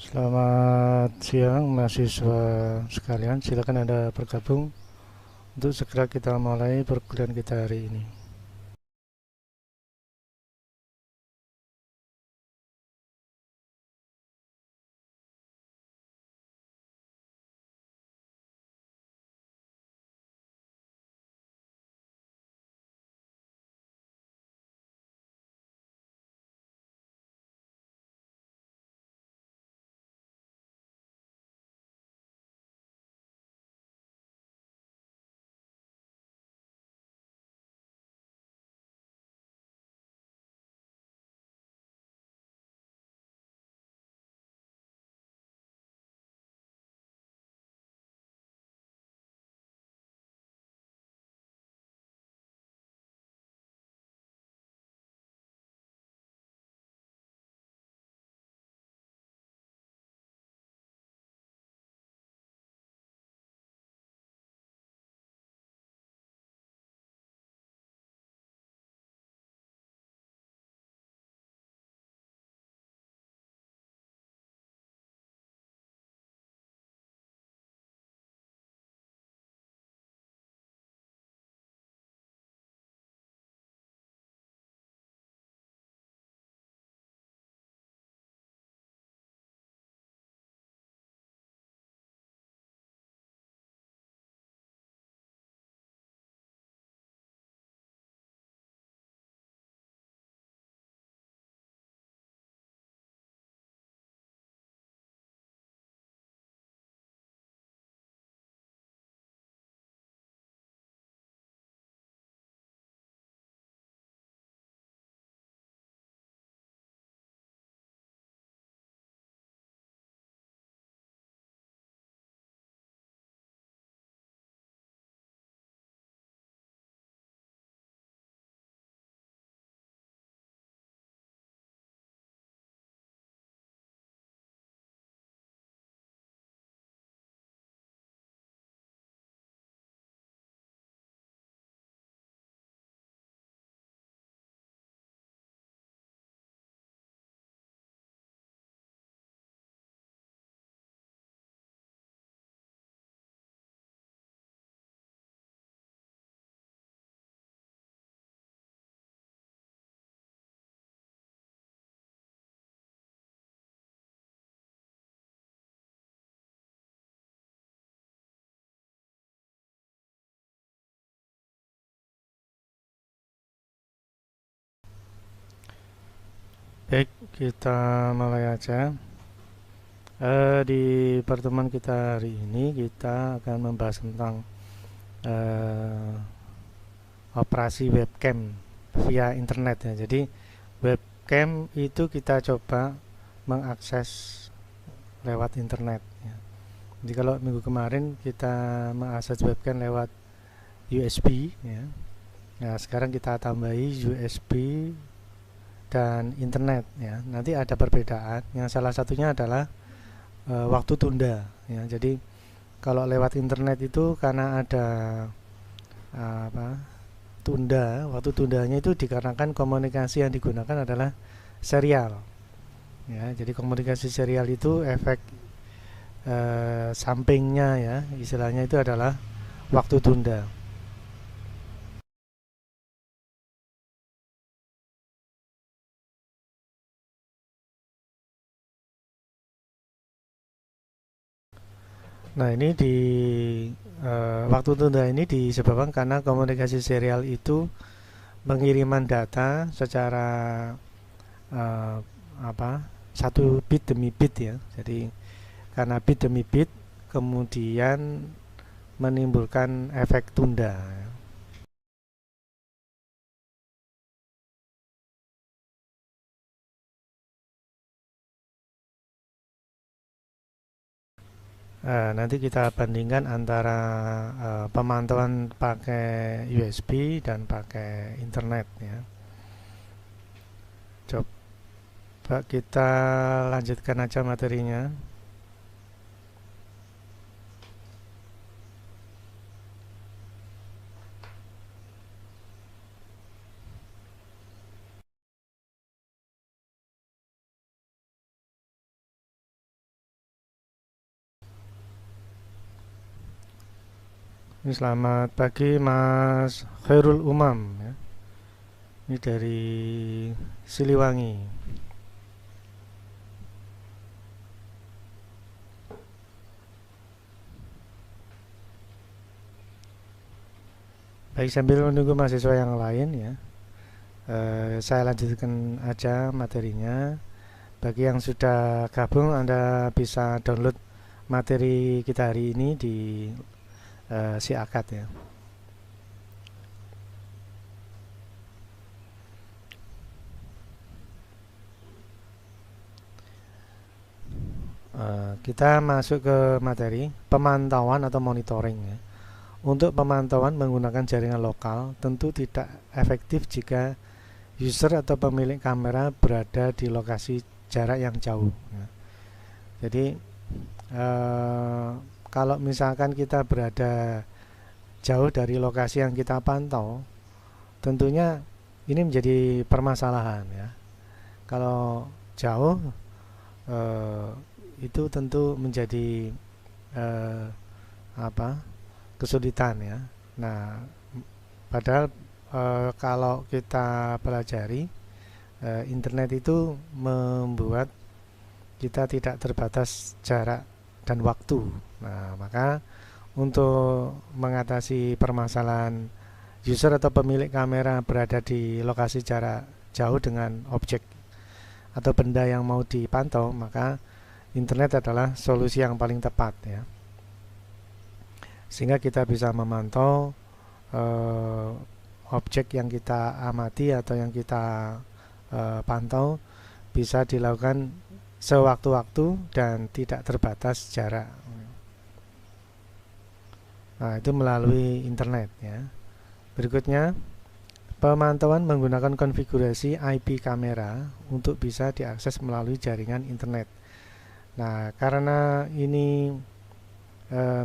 Selamat siang mahasiswa sekalian, silakan Anda bergabung untuk segera kita mulai perkuliahan kita hari ini. Baik, kita mulai aja. Di pertemuan kita hari ini kita akan membahas tentang eh, operasi webcam via internet ya. Jadi webcam itu kita coba mengakses lewat internet ya. Jadi kalau minggu kemarin kita mengakses webcam lewat USB ya. Nah, sekarang kita tambahi USB dan internet ya. Nanti ada perbedaan. Yang salah satunya adalah waktu tunda ya. Jadi kalau lewat internet itu karena ada apa? Waktu tundanya itu dikarenakan komunikasi yang digunakan adalah serial. Ya, jadi komunikasi serial itu efek sampingnya ya, istilahnya itu adalah waktu tunda. Nah, ini di waktu tunda ini disebabkan karena komunikasi serial itu pengiriman data secara eh, apa satu bit demi bit ya. Jadi karena bit demi bit kemudian menimbulkan efek tunda. Nanti kita bandingkan antara pemantauan pakai USB dan pakai internet ya. Coba kita lanjutkan aja materinya. Selamat pagi Mas Khairul Umam ya. Ini dari Siliwangi. Baik, sambil menunggu mahasiswa yang lain ya, saya lanjutkan aja materinya. Bagi yang sudah gabung, Anda bisa download materi kita hari ini di si Akad ya. Kita masuk ke materi pemantauan atau monitoring ya. Untuk pemantauan menggunakan jaringan lokal tentu tidak efektif jika user atau pemilik kamera berada di lokasi jarak yang jauh ya. Jadi kalau misalkan kita berada jauh dari lokasi yang kita pantau, tentunya ini menjadi permasalahan ya. Kalau jauh eh, itu tentu menjadi eh, apa kesulitan ya. Nah, padahal kalau kita pelajari internet itu membuat kita tidak terbatas jarak dan waktu. Nah, maka untuk mengatasi permasalahan user atau pemilik kamera berada di lokasi jarak jauh dengan objek atau benda yang mau dipantau, maka internet adalah solusi yang paling tepat ya. Sehingga kita bisa memantau objek yang kita amati atau yang kita pantau bisa dilakukan sewaktu-waktu dan tidak terbatas jarak. Nah, itu melalui internet ya. Berikutnya, pemantauan menggunakan konfigurasi IP kamera untuk bisa diakses melalui jaringan internet. Nah, karena ini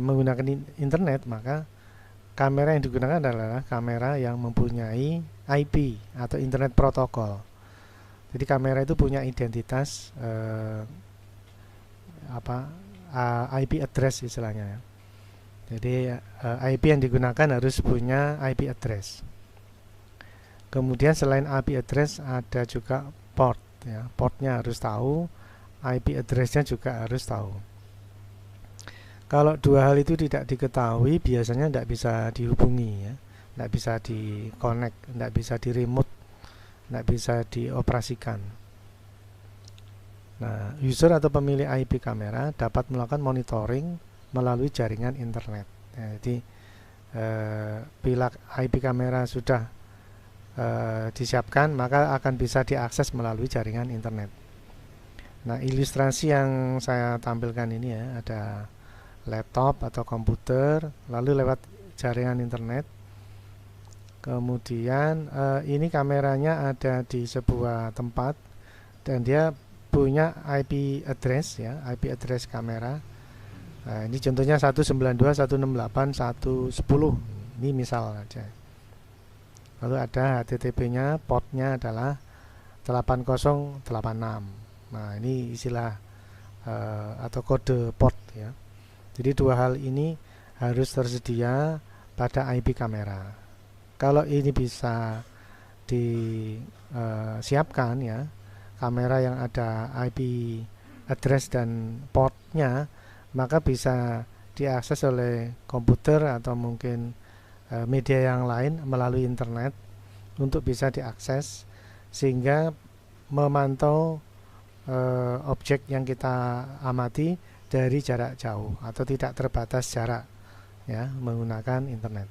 menggunakan internet, maka kamera yang digunakan adalah kamera yang mempunyai IP atau internet protokol. Jadi kamera itu punya identitas IP address istilahnya ya. Jadi IP yang digunakan harus punya IP address. Kemudian selain IP address ada juga port ya. Portnya harus tahu, IP addressnya juga harus tahu. Kalau dua hal itu tidak diketahui, biasanya tidak bisa dihubungi ya, tidak bisa di-connect, tidak bisa di-remote, tidak bisa dioperasikan. Nah, user atau pemilik IP kamera dapat melakukan monitoring melalui jaringan internet. Ya, jadi bila IP kamera sudah disiapkan, maka akan bisa diakses melalui jaringan internet. Nah, ilustrasi yang saya tampilkan ini ya, ada laptop atau komputer, lalu lewat jaringan internet. Kemudian ini kameranya ada di sebuah tempat dan dia punya IP address ya, IP address kamera. Nah, ini contohnya 192.168.110. Ini misal aja. Lalu ada HTTP-nya, portnya adalah 8086. Nah, ini istilah atau kode port ya. Jadi dua hal ini harus tersedia pada IP kamera. Kalau ini bisa disiapkan ya, kamera yang ada IP address dan portnya, maka bisa diakses oleh komputer atau mungkin media yang lain melalui internet untuk bisa diakses, sehingga memantau objek yang kita amati dari jarak jauh atau tidak terbatas jarak ya, menggunakan internet.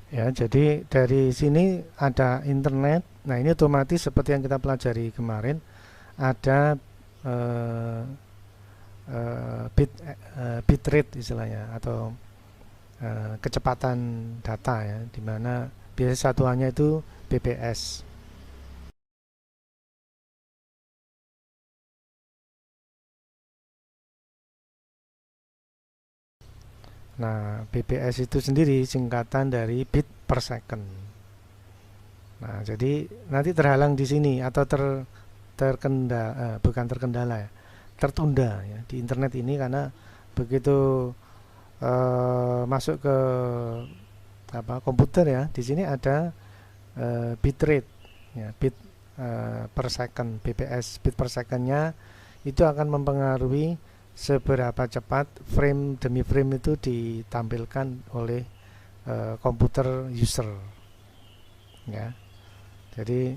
Ya, jadi dari sini ada internet. Nah, ini otomatis seperti yang kita pelajari kemarin, ada eh, bitrate istilahnya atau kecepatan data ya, di mana biasa satuannya itu bps. Nah, bps itu sendiri singkatan dari bit per second. Nah, jadi nanti terhalang di sini atau terkendala, bukan terkendala ya, tertunda ya di internet ini karena begitu masuk ke komputer ya, di sini ada bitrate ya, bit per second, bps bit per secondnya itu akan mempengaruhi seberapa cepat frame demi frame itu ditampilkan oleh komputer user ya. Jadi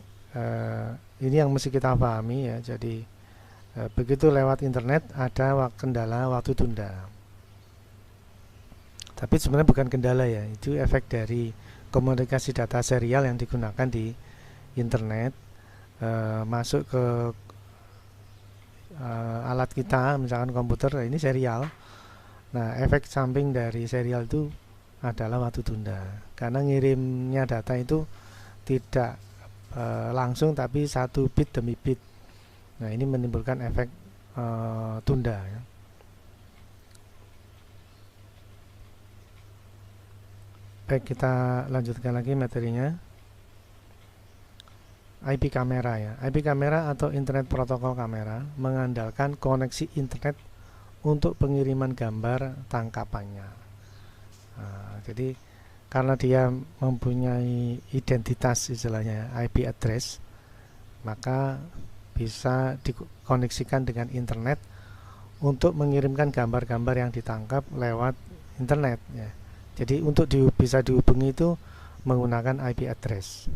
ini yang mesti kita pahami ya. Jadi begitu lewat internet ada kendala waktu tunda. Tapi sebenarnya bukan kendala ya, itu efek dari komunikasi data serial yang digunakan di internet masuk ke alat kita, misalkan komputer, ini serial. Nah, efek samping dari serial itu adalah waktu tunda. Karena ngirimnya data itu tidak langsung tapi satu bit demi bit. Nah, ini menimbulkan efek tunda ya. Baik, kita lanjutkan lagi materinya. IP kamera ya. IP kamera atau Internet Protokol Kamera mengandalkan koneksi internet untuk pengiriman gambar tangkapannya. Nah, jadi karena dia mempunyai identitas istilahnya IP address, maka bisa dikoneksikan dengan internet untuk mengirimkan gambar-gambar yang ditangkap lewat internet ya. Jadi untuk bisa dihubungi itu menggunakan IP address.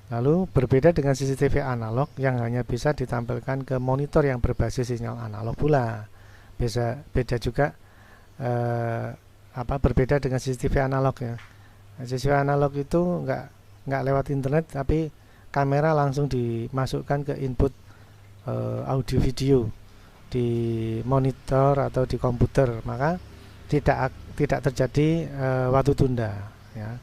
Lalu berbeda dengan CCTV analog yang hanya bisa ditampilkan ke monitor yang berbasis sinyal analog pula. Beda juga berbeda dengan CCTV analog ya. CCTV analog itu nggak lewat internet tapi kamera langsung dimasukkan ke input audio video di monitor atau di komputer, maka tidak terjadi waktu tunda ya.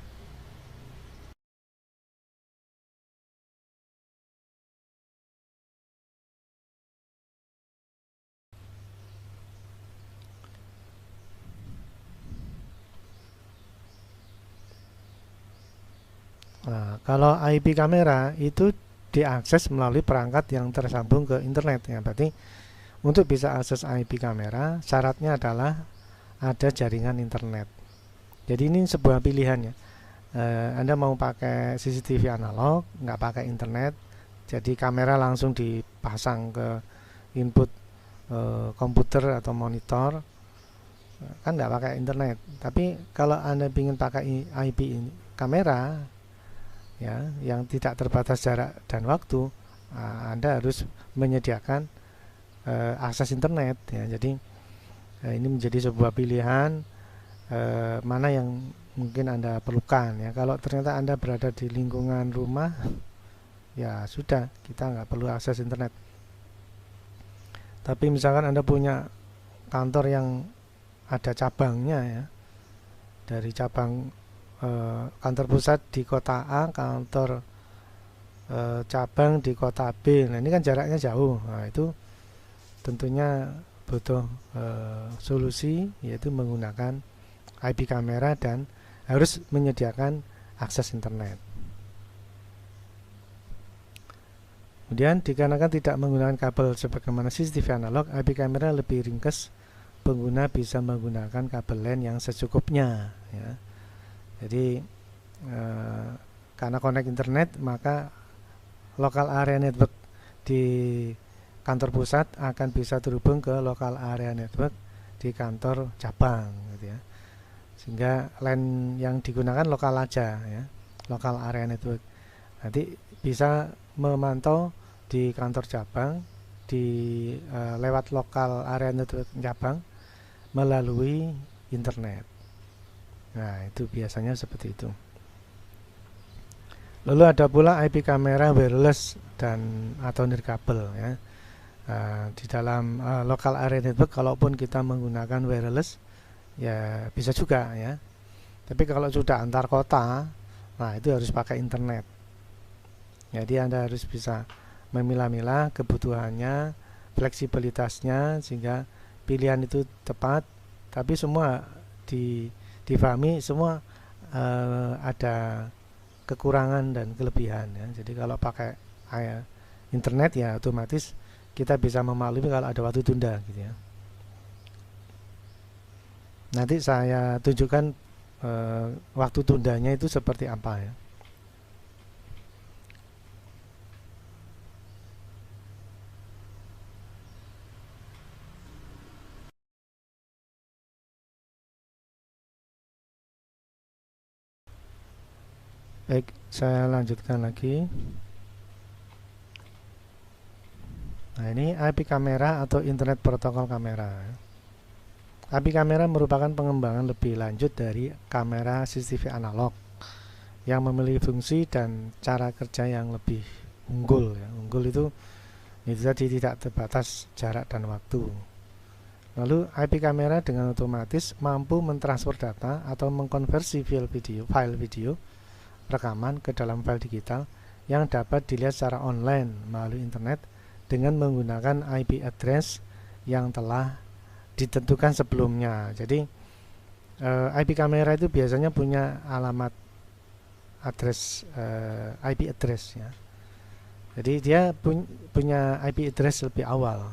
Nah, kalau IP kamera itu diakses melalui perangkat yang tersambung ke internet ya. Berarti untuk bisa akses IP kamera syaratnya adalah ada jaringan internet. Jadi ini sebuah pilihan ya. Anda mau pakai CCTV analog, nggak pakai internet, jadi kamera langsung dipasang ke input komputer atau monitor, kan nggak pakai internet. Tapi kalau Anda ingin pakai IP kamera ya, yang tidak terbatas jarak dan waktu, Anda harus menyediakan akses internet ya. Jadi ini menjadi sebuah pilihan mana yang mungkin Anda perlukan ya. Kalau ternyata Anda berada di lingkungan rumah, ya sudah, kita nggak perlu akses internet. Tapi misalkan Anda punya kantor yang ada cabangnya ya, dari cabang kantor pusat di kota A, kantor cabang di kota B. Nah, ini kan jaraknya jauh. Nah, itu tentunya butuh solusi, yaitu menggunakan IP kamera dan harus menyediakan akses internet. Kemudian dikarenakan tidak menggunakan kabel sebagaimana CCTV analog, IP kamera lebih ringkas. Pengguna bisa menggunakan kabel LAN yang secukupnya ya. Jadi karena connect internet, maka local area network di kantor pusat akan bisa terhubung ke local area network di kantor cabang gitu ya. Sehingga LAN yang digunakan lokal aja ya, local area network. Nanti bisa memantau di kantor cabang lewat local area network cabang melalui internet. Nah, itu biasanya seperti itu. Lalu ada pula IP kamera wireless dan atau nirkabel ya. Di dalam local area network, kalaupun kita menggunakan wireless ya bisa juga ya. Tapi kalau sudah antar kota, nah itu harus pakai internet. Jadi Anda harus bisa memilah-milah kebutuhannya, fleksibilitasnya, sehingga pilihan itu tepat tapi semua difahami semua ada kekurangan dan kelebihan ya. Jadi kalau pakai internet ya otomatis kita bisa memaklumi kalau ada waktu tunda gitu ya. Nanti saya tunjukkan waktu tundanya itu seperti apa ya. Baik, saya lanjutkan lagi. Nah, ini IP kamera atau internet protokol kamera. IP kamera merupakan pengembangan lebih lanjut dari kamera CCTV analog yang memiliki fungsi dan cara kerja yang lebih unggul ya. Unggul itu tadi tidak terbatas jarak dan waktu. Lalu IP kamera dengan otomatis mampu mentransfer data atau mengkonversi file video rekaman ke dalam file digital yang dapat dilihat secara online melalui internet dengan menggunakan IP address yang telah ditentukan sebelumnya. Jadi IP kamera itu biasanya punya alamat address, IP address ya. Jadi dia punya IP address lebih awal,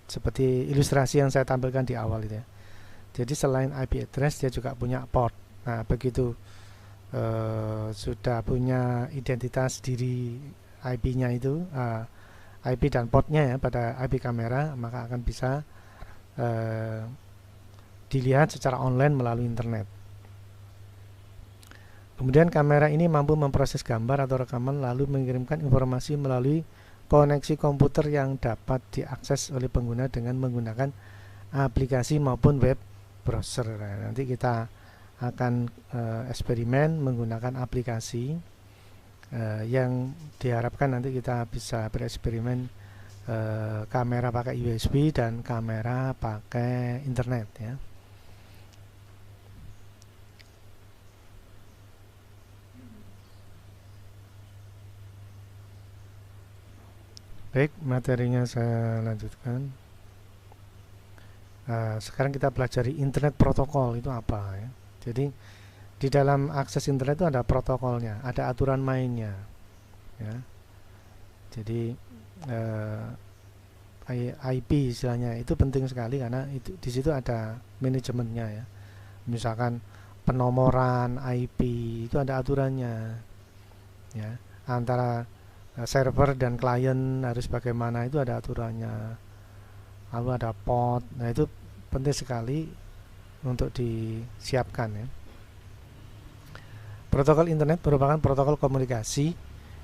seperti ilustrasi yang saya tampilkan di awal itu ya. Jadi selain IP address dia juga punya port. Nah begitu sudah punya identitas diri IP-nya itu, IP dan portnya ya pada IP kamera, maka akan bisa dilihat secara online melalui internet. Kemudian kamera ini mampu memproses gambar atau rekaman lalu mengirimkan informasi melalui koneksi komputer yang dapat diakses oleh pengguna dengan menggunakan aplikasi maupun web browser. Nah, nanti kita akan eksperimen menggunakan aplikasi yang diharapkan nanti kita bisa bereksperimen kamera pakai USB dan kamera pakai internet ya. Baik, materinya saya lanjutkan. Sekarang kita pelajari internet protokol itu apa ya. Jadi di dalam akses internet itu ada protokolnya, ada aturan mainnya ya. Jadi IP istilahnya itu penting sekali karena itu di situ ada manajemennya ya. Misalkan penomoran IP itu ada aturannya ya, antara server dan klien harus bagaimana itu ada aturannya. Lalu ada port. Nah itu penting sekali untuk disiapkan ya. Protokol internet merupakan protokol komunikasi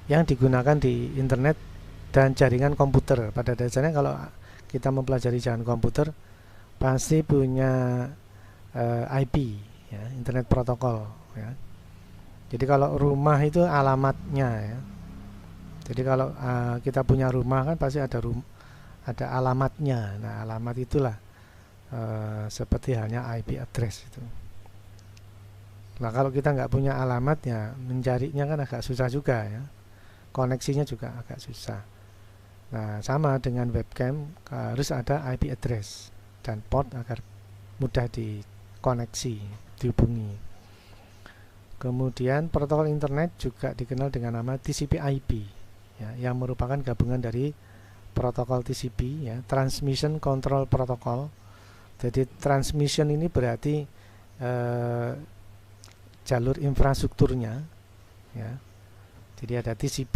yang digunakan di internet dan jaringan komputer. Pada dasarnya kalau kita mempelajari jaringan komputer pasti punya IP ya, internet protokol ya. Jadi kalau rumah itu alamatnya ya. Jadi kalau kita punya rumah kan pasti ada alamatnya. Nah alamat itulah seperti halnya IP address itu. Nah kalau kita nggak punya alamat ya mencarinya kan agak susah juga ya, koneksinya juga agak susah. Nah sama dengan webcam harus ada IP address dan port agar mudah dikoneksi, dihubungi. Kemudian protokol internet juga dikenal dengan nama TCP/IP ya, yang merupakan gabungan dari protokol TCP ya, Transmission Control Protocol. Jadi transmission ini berarti jalur infrastrukturnya ya. Jadi ada TCP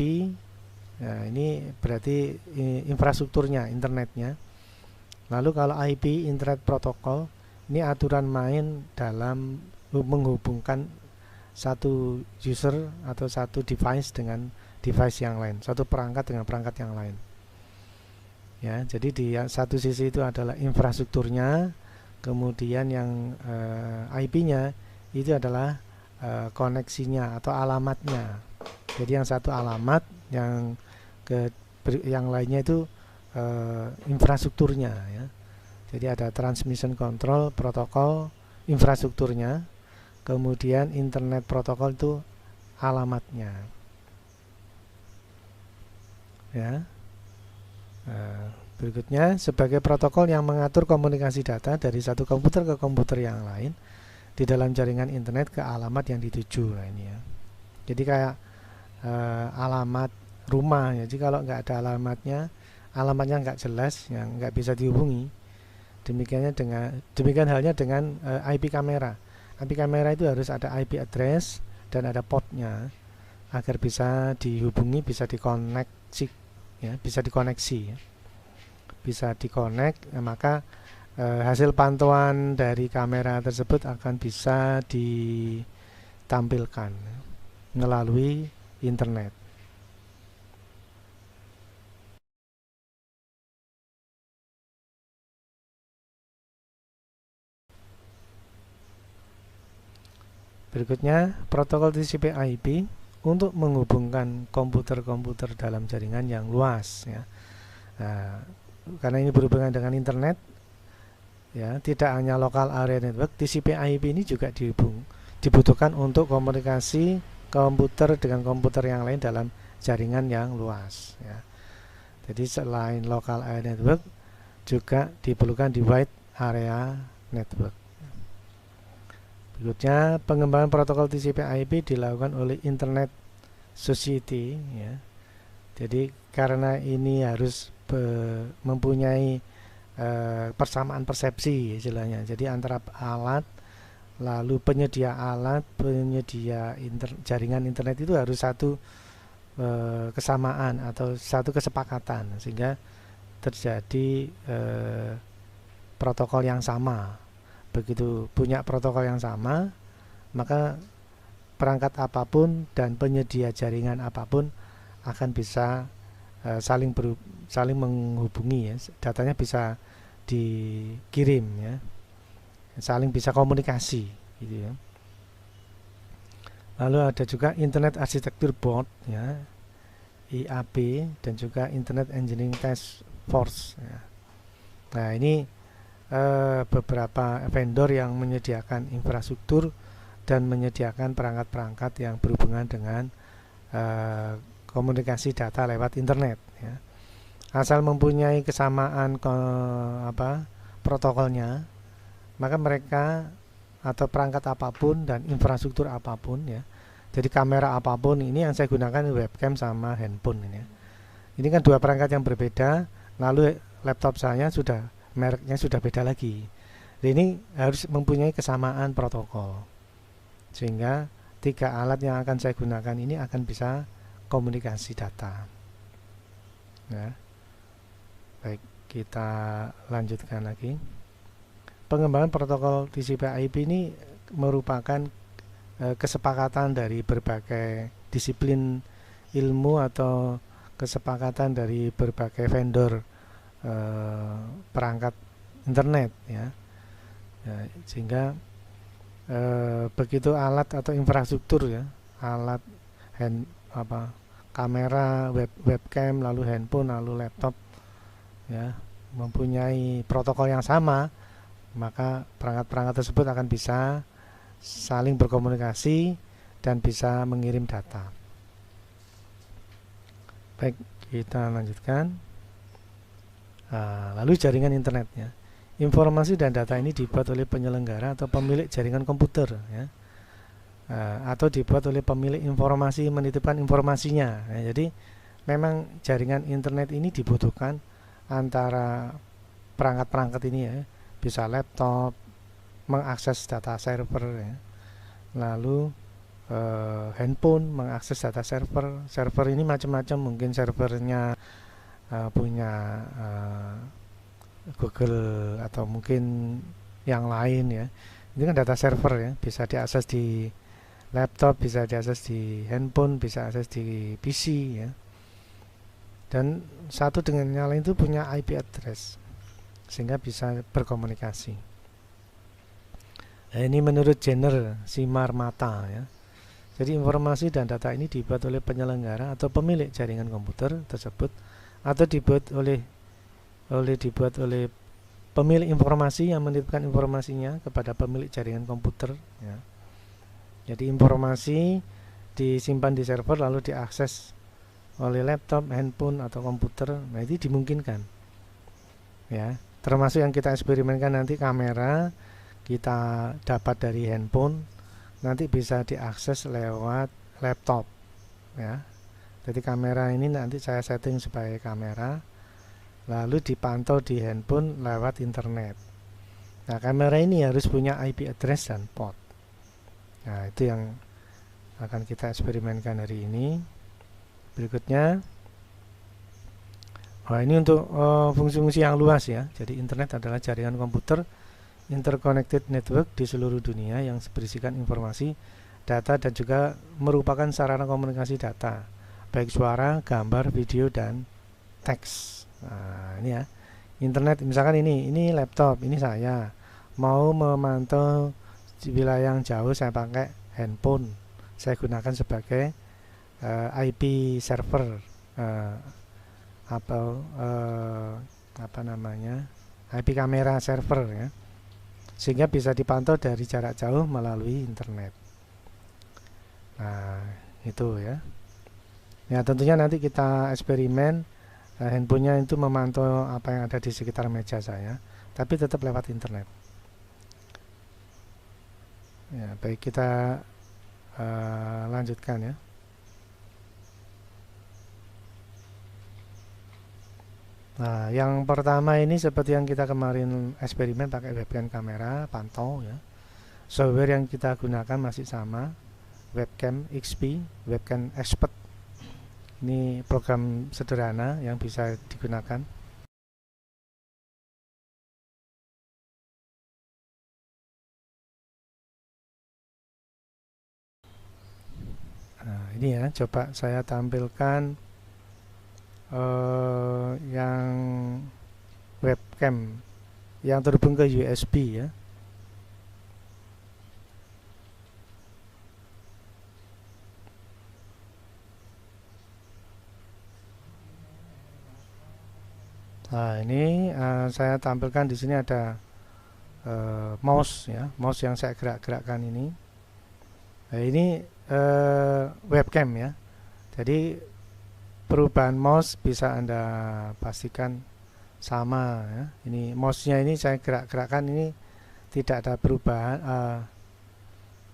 ya, ini berarti infrastrukturnya, internetnya. Lalu kalau IP, internet protokol, ini aturan main dalam menghubungkan satu user atau satu device dengan device yang lain, satu perangkat dengan perangkat yang lain ya. Jadi di satu sisi itu adalah infrastrukturnya, kemudian yang IP-nya itu adalah koneksinya atau alamatnya. Jadi yang satu alamat, yang lainnya itu infrastrukturnya ya. Jadi ada transmission control protokol infrastrukturnya, kemudian internet protokol itu alamatnya ya. Berikutnya, sebagai protokol yang mengatur komunikasi data dari satu komputer ke komputer yang lain di dalam jaringan internet ke alamat yang dituju. Nah, ini ya. Jadi kayak alamat rumah ya. Jadi kalau nggak ada alamatnya nggak jelas, yang nggak bisa dihubungi. Demikian halnya dengan IP kamera. IP kamera itu harus ada IP address dan ada portnya agar bisa dihubungi, bisa dikoneksi, ya, bisa dikoneksi, ya. Bisa dikonek, maka hasil pantauan dari kamera tersebut akan bisa ditampilkan melalui internet. Berikutnya, protokol TCP/IP untuk menghubungkan komputer-komputer dalam jaringan yang luas, ya. Nah, karena ini berhubungan dengan internet, ya, tidak hanya local area network, TCP/IP ini juga dibutuhkan untuk komunikasi komputer dengan komputer yang lain dalam jaringan yang luas, ya. Jadi selain local area network juga diperlukan di wide area network. Berikutnya, pengembangan protokol TCP/IP dilakukan oleh Internet Society, ya. Jadi karena ini harus mempunyai persamaan persepsi istilahnya. Jadi antara alat, lalu penyedia alat, penyedia jaringan internet itu harus satu kesamaan atau satu kesepakatan sehingga terjadi protokol yang sama. Begitu punya protokol yang sama, maka perangkat apapun dan penyedia jaringan apapun akan bisa saling menghubungi, ya. Datanya bisa dikirim, ya. Saling bisa komunikasi, gitu ya. Lalu ada juga Internet Architecture Board, ya, IAB, dan juga Internet Engineering Task Force, ya. Nah, ini beberapa vendor yang menyediakan infrastruktur dan menyediakan perangkat-perangkat yang berhubungan dengan komunikasi data lewat internet, ya. Asal mempunyai kesamaan protokolnya, maka mereka atau perangkat apapun dan infrastruktur apapun, ya. Jadi kamera apapun, ini yang saya gunakan webcam sama handphone ini, ya. Ini kan dua perangkat yang berbeda, lalu laptop saya mereknya sudah beda lagi. Jadi ini harus mempunyai kesamaan protokol, sehingga tiga alat yang akan saya gunakan ini akan bisa komunikasi data, ya. Baik, kita lanjutkan lagi. Pengembangan protokol TCP/IP ini merupakan kesepakatan dari berbagai disiplin ilmu atau kesepakatan dari berbagai vendor perangkat internet, ya. Sehingga begitu alat atau infrastruktur, ya, alat kamera, webcam, lalu handphone, lalu laptop, ya, mempunyai protokol yang sama, maka perangkat-perangkat tersebut akan bisa saling berkomunikasi dan bisa mengirim data. Baik, kita lanjutkan. Lalu jaringan internetnya. Informasi dan data ini dibuat oleh penyelenggara atau pemilik jaringan komputer, ya. Atau dibuat oleh pemilik informasi menitipkan informasinya, ya. Jadi memang jaringan internet ini dibutuhkan antara perangkat-perangkat ini, ya. Bisa laptop mengakses data server, ya. Lalu handphone mengakses data server ini macam-macam, mungkin servernya punya Google atau mungkin yang lain, ya. Ini kan data server, ya, bisa diakses di laptop, bisa diakses di handphone, bisa akses di PC, ya. Dan satu dengan yang lain itu punya IP address sehingga bisa berkomunikasi. Nah, ini menurut Jenner Simarmata, ya. Jadi informasi dan data ini dibuat oleh penyelenggara atau pemilik jaringan komputer tersebut atau dibuat oleh pemilik informasi yang menitipkan informasinya kepada pemilik jaringan komputer, ya. Jadi informasi disimpan di server lalu diakses oleh laptop, handphone atau komputer. Nah, itu dimungkinkan. ya. Termasuk yang kita eksperimenkan nanti kamera kita dapat dari handphone, nanti bisa diakses lewat laptop, ya. Jadi kamera ini nanti saya setting sebagai kamera, lalu dipantau di handphone lewat internet. Nah, kamera ini harus punya IP address dan port. Nah, itu yang akan kita eksperimenkan hari ini. Berikutnya, ini untuk fungsi-fungsi yang luas ya. Jadi internet adalah jaringan komputer interconnected network di seluruh dunia yang berisikan informasi, data, dan juga merupakan sarana komunikasi data, baik suara, gambar, video, dan teks. Nah, ini ya. Internet, misalkan ini laptop, ini saya mau memantau di wilayah yang jauh, saya pakai handphone, saya gunakan sebagai IP server atau apa namanya, IP kamera server ya, sehingga bisa dipantau dari jarak jauh melalui internet. Nah, itu ya. Ya, tentunya nanti kita eksperimen handphonenya itu memantau apa yang ada di sekitar meja saya, tapi tetap lewat internet. Ya, baik, kita lanjutkan ya. Nah, yang pertama ini seperti yang kita kemarin eksperimen pakai webcam kamera pantau ya. Software yang kita gunakan masih sama, Webcam XP, Webcam Expert. Ini program sederhana yang bisa digunakan. Nah, ini ya, coba saya tampilkan yang webcam yang terhubung ke USB ya. Nah, ini saya tampilkan di sini ada mouse ya, mouse yang saya gerak-gerakkan ini. Nah, ini webcam ya. Jadi perubahan mouse bisa Anda pastikan sama ya. Ini mouse-nya ini saya gerak-gerakkan, ini tidak ada perubahan,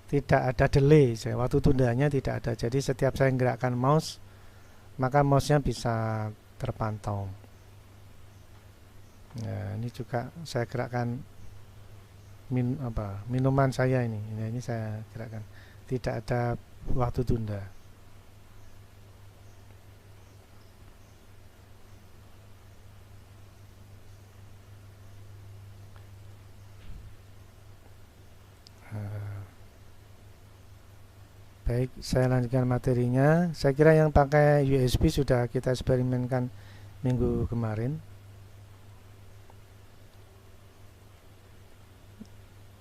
tidak ada delay, waktu tundanya tidak ada. Jadi setiap saya gerakkan mouse, maka mouse-nya bisa terpantau. Nah, ini juga saya gerakkan minuman saya ini. Ini saya gerakkan, tidak ada waktu tunda. Baik, saya lanjutkan materinya. Saya kira yang pakai USB sudah kita eksperimenkan minggu kemarin.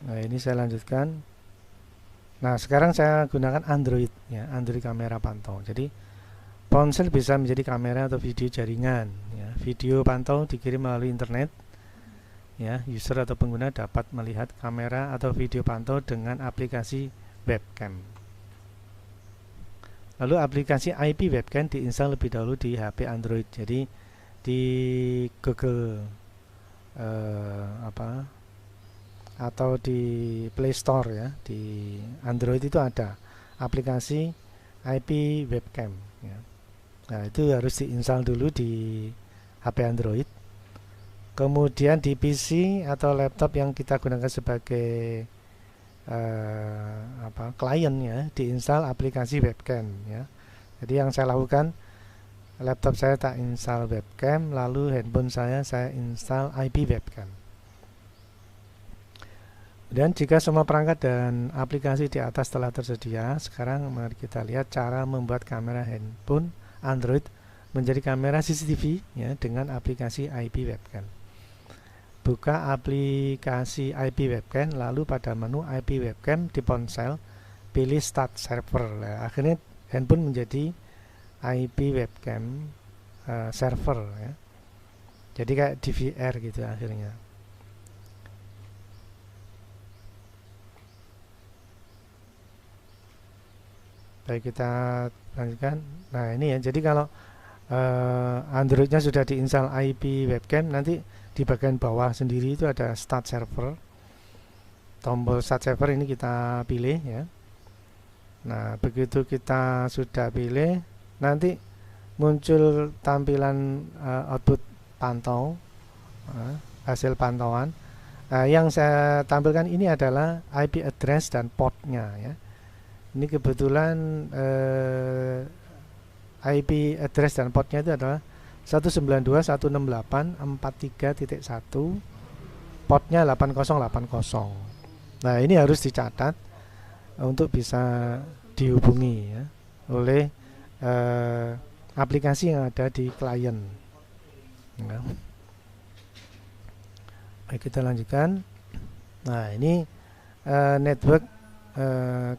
Nah, ini saya lanjutkan. Nah, sekarang saya gunakan Android ya, Android kamera pantau. Jadi ponsel bisa menjadi kamera atau video jaringan ya. Video pantau dikirim melalui internet ya. User atau pengguna dapat melihat kamera atau video pantau dengan aplikasi webcam. Lalu aplikasi IP webcam diinstal lebih dahulu di HP Android. Jadi di Google atau di Play Store ya, di Android itu ada aplikasi IP webcam ya. Nah, itu harus diinstal dulu di HP Android. Kemudian di PC atau laptop yang kita gunakan sebagai klien ya, diinstal aplikasi webcam ya. Jadi yang saya lakukan, laptop saya tak install webcam, lalu handphone saya install IP webcam. Dan jika semua perangkat dan aplikasi di atas telah tersedia, sekarang mari kita lihat cara membuat kamera handphone Android menjadi kamera CCTV ya, dengan aplikasi IP webcam. Buka aplikasi IP webcam, lalu pada menu IP webcam di ponsel, pilih Start Server. Nah, akhirnya handphone menjadi IP webcam server ya. Jadi kayak DVR gitu akhirnya. Baik, kita lanjutkan. Nah, ini ya, jadi kalau Androidnya sudah diinstal IP webcam, nanti di bagian bawah sendiri itu ada start server. Tombol start server ini kita pilih ya. Nah, begitu kita sudah pilih, nanti muncul tampilan output pantau, hasil pantauan. Nah, yang saya tampilkan ini adalah IP address dan portnya ya. Ini kebetulan IP address dan portnya itu adalah 192.168.43.1, portnya 8080. Nah, ini harus dicatat untuk bisa dihubungi ya, oleh aplikasi yang ada di klien. Nah, baik, kita lanjutkan. Nah, ini network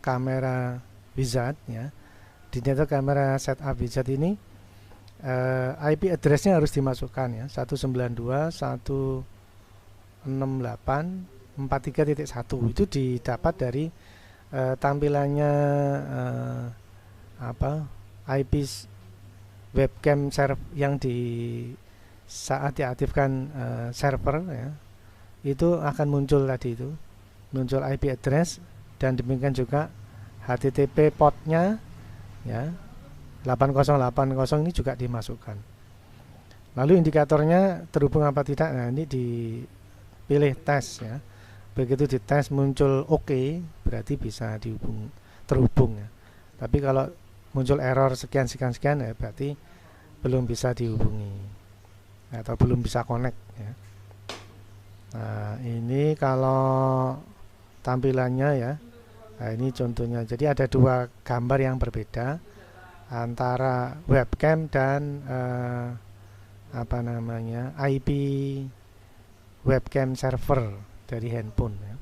kamera wizard ya. Di network kamera setup wizard ini IP addressnya harus dimasukkan ya, 192.168.43.1. Itu didapat dari tampilannya IP webcam server yang saat diaktifkan server ya, itu akan muncul tadi, itu muncul IP address, dan demikian juga HTTP portnya ya, 8080 ini juga dimasukkan. Lalu indikatornya terhubung apa tidak, nah ini dipilih tes ya. Begitu dites muncul oke, berarti bisa terhubung ya. Tapi kalau muncul error sekian ya, berarti belum bisa dihubungi atau belum bisa connect ya. Nah, ini kalau tampilannya ya. Nah, ini contohnya. Jadi ada dua gambar yang berbeda antara webcam dan IP webcam server dari handphone ya.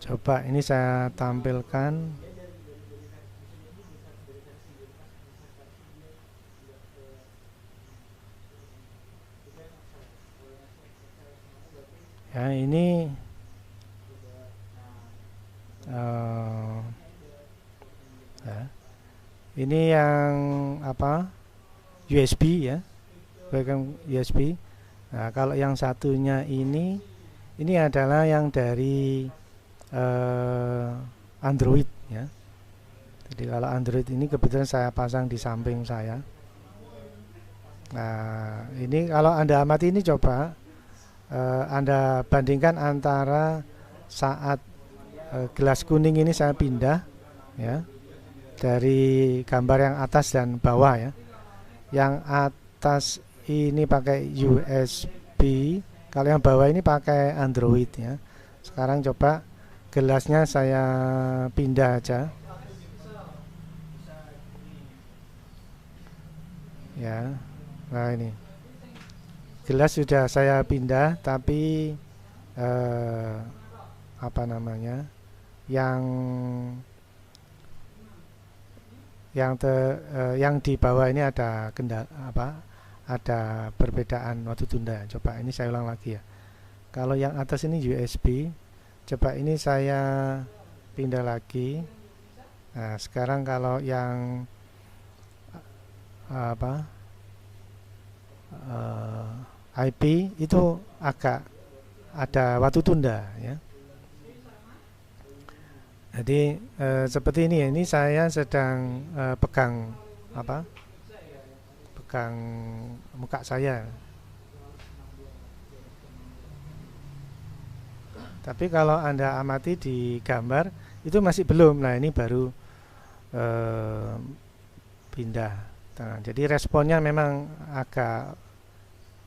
Coba ini saya tampilkan. Ya, ini ya, ini yang USB ya, webcam USB. Nah, kalau yang satunya ini adalah yang dari Android ya. Jadi kalau Android ini kebetulan saya pasang di samping saya. Nah, ini kalau Anda amati ini, coba Anda bandingkan antara saat gelas kuning ini saya pindah ya, dari gambar yang atas dan bawah ya. Yang atas ini pakai USB, kalau yang bawah ini pakai Android ya. Sekarang coba gelasnya saya pindah aja ya. Nah, ini gelas sudah saya pindah, tapi yang di bawah ini ada ada perbedaan waktu tunda. Coba ini saya ulang lagi ya. Kalau yang atas ini USB, coba ini saya pindah lagi. Nah, sekarang kalau yang IP itu agak ada waktu tunda ya. Jadi seperti ini ya. Ini saya sedang pegang muka saya. Tapi kalau Anda amati di gambar itu masih belum. Nah, ini baru pindah. Nah, jadi responnya memang agak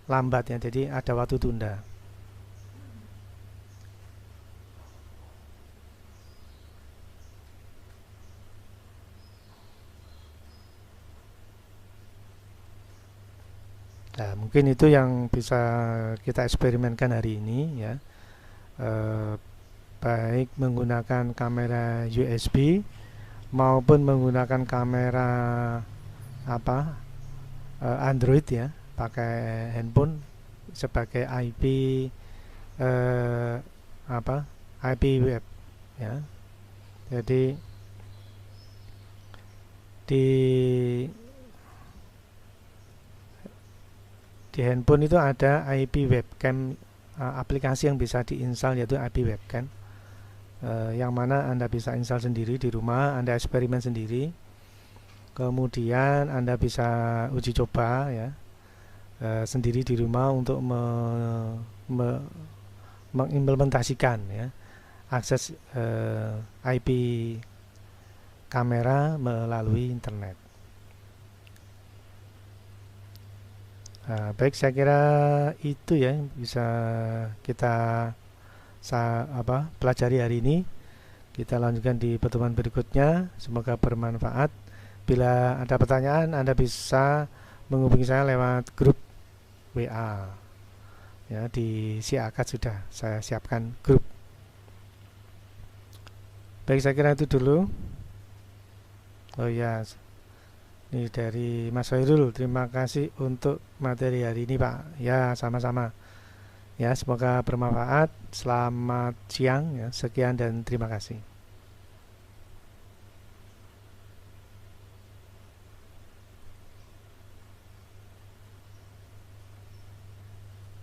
lambat ya. Jadi ada waktu tunda. Nah, mungkin itu yang bisa kita eksperimenkan hari ini ya. Baik menggunakan kamera USB maupun menggunakan kamera Android ya, pakai handphone sebagai IP IP web ya. Jadi di di handphone itu ada IP webcam, aplikasi yang bisa diinstal yaitu IP webcam, yang mana Anda bisa install sendiri di rumah, Anda eksperimen sendiri. Kemudian Anda bisa uji coba ya sendiri di rumah untuk mengimplementasikan ya akses IP kamera melalui internet. Baik, saya kira itu ya bisa kita pelajari hari ini. Kita lanjutkan di pertemuan berikutnya. Semoga bermanfaat. Bila ada pertanyaan, Anda bisa menghubungi saya lewat grup WA. Ya, di Si Akad sudah saya siapkan grup. Baik, saya kira itu dulu. Oh ya, ini dari Mas Hoirul, terima kasih untuk materi hari ini Pak. Ya, sama-sama. Ya, semoga bermanfaat. Selamat siang ya. Sekian dan terima kasih.